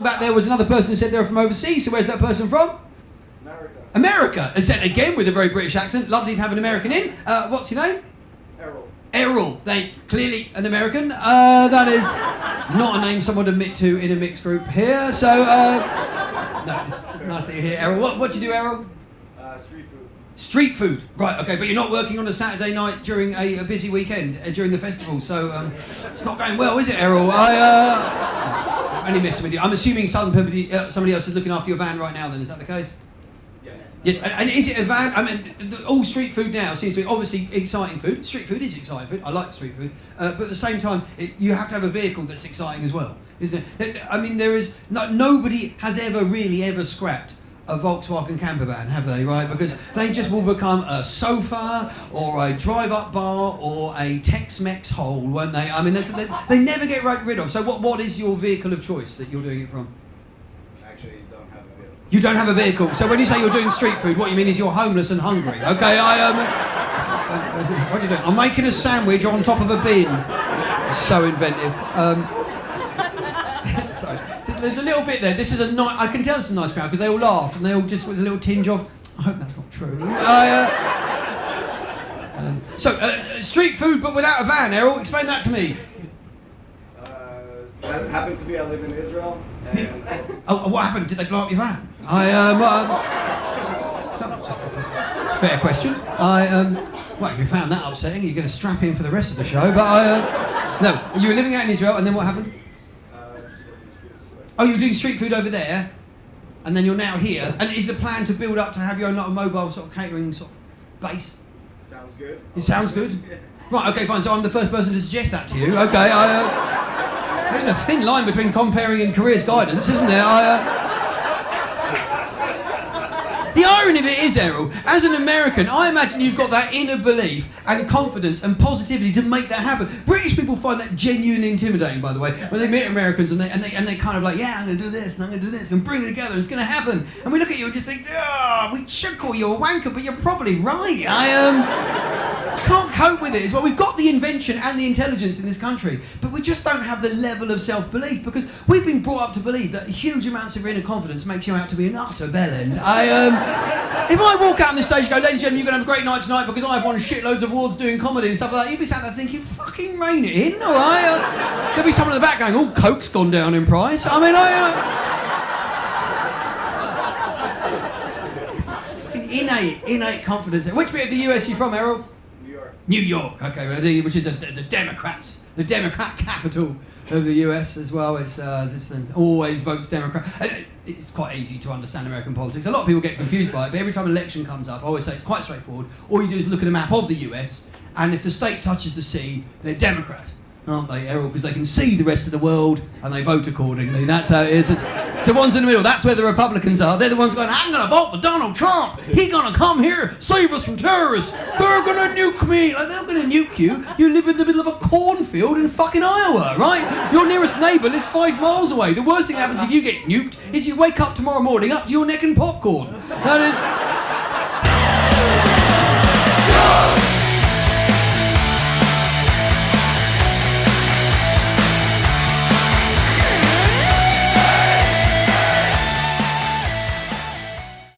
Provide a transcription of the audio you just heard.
Back there was another person who said they were from overseas, so where's that person from? America. And said again with a very British accent. Lovely to have an American in. What's your name? Errol. They clearly an American. That is not a name someone would admit to in a mixed group here. So, no, it's nice that you're here, Errol. What do you do, Errol? Street food. Right, okay, but you're not working on a Saturday night during a busy weekend, during the festival, so it's not going well, is it, Errol? I'm only messing with you. I'm assuming somebody else is looking after your van right now then, is that the case? Yes, and is it a van? I mean, all street food now seems to be obviously exciting food. Street food is exciting food. I like street food, but at the same time, you have to have a vehicle that's exciting as well, isn't it? I mean, nobody has ever scrapped a Volkswagen camper van, have they? Right, because they just will become a sofa or a drive-up bar or a Tex-Mex hole, won't they? I mean, they never get rid of. So, what is your vehicle of choice that you're doing it from? You don't have a vehicle. So when you say you're doing street food, what you mean is you're homeless and hungry. Okay, what are you doing? I'm making a sandwich on top of a bin. So inventive. Sorry. So there's a little bit there. This is I can tell it's a nice crowd because they all laughed and they all just with a little tinge of, I hope that's not true. Street food but without a van, Errol. Explain that to me. That happens to be I live in Israel. And what happened? Did they blow up your van? It's a fair question. Well, if you found that upsetting, you're going to strap in for the rest of the show. But no, you were living out in Israel, and then what happened? Oh, you were doing street food over there, and then you're now here. And is the plan to build up to have your own mobile sort of catering sort of base? Sounds good. It sounds good. Right. Okay. Fine. So I'm the first person to suggest that to you. Okay. There's a thin line between comparing and careers guidance, isn't there? The irony of it is, Errol, as an American, I imagine you've got that inner belief and confidence and positivity to make that happen. British people find that genuinely intimidating, by the way, when they meet Americans and they kind of like, yeah, I'm going to do this and I'm going to do this and bring it together, it's going to happen. And we look at you and just think, we should call you a wanker, but you're probably right. Can't cope with it as well. We've got the invention and the intelligence in this country, but we just don't have the level of self-belief because we've been brought up to believe that huge amounts of inner confidence makes you out to be an utter bellend. If I walk out on this stage and go, ladies and gentlemen, you're going to have a great night tonight because I've won shitloads of awards doing comedy and stuff like that, you'd be sat there thinking, fucking rein it in, all right? There'll be someone in the back going, oh, Coke's gone down in price. I mean, innate confidence. Which bit of the US are you from, Errol? New York, okay, which is the Democrat capital of the US as well. It's always votes Democrat. It's quite easy to understand American politics. A lot of people get confused by it, but every time an election comes up, I always say it's quite straightforward. All you do is look at a map of the US, and if the state touches the sea, they're Democrat, aren't they, Errol? Because they can see the rest of the world and they vote accordingly. That's how it is. It's the ones in the middle. That's where the Republicans are. They're the ones going, I'm going to vote for Donald Trump. He's going to come here, save us from terrorists. They're going to nuke me. Like, they're not going to nuke you. You live in the middle of a cornfield in fucking Iowa, right? Your nearest neighbour lives 5 miles away. The worst thing that happens if you get nuked is you wake up tomorrow morning up to your neck in popcorn. That is...